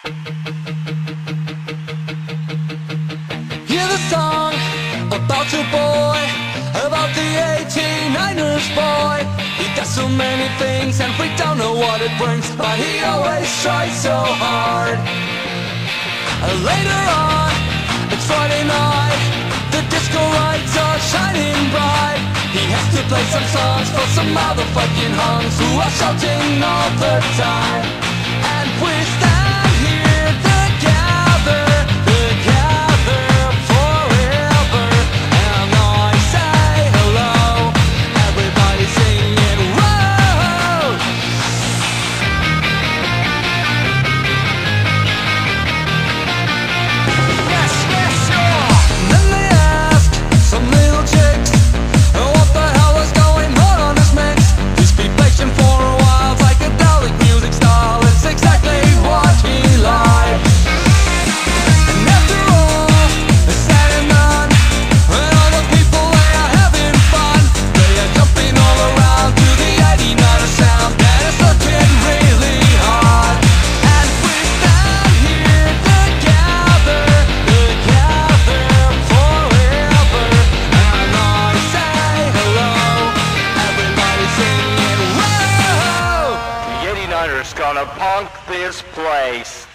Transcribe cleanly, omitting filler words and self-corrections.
Hear the song about your boy, about the 89ers boy. He does so many things and we don't know what it brings, but he always tries so hard. Later on, it's Friday night, the disco lights are shining bright. He has to play some songs for some motherfucking hunks who are shouting all the time. And we stand here together, together forever. And I say hello, everybody singing whoa. Yes, yes, sure. Then they ask some little chicks, what the hell is going on this mix? He's been patient for a while, psychedelic music style. It's exactly what he likes. And after all is said and done, when all the people they are having fun, they are jumping all around to the 89er sound that is looking really hot. And we stand here together, together forever. And I say hello, everybody singing whoa. The 89ers gonna punk this place.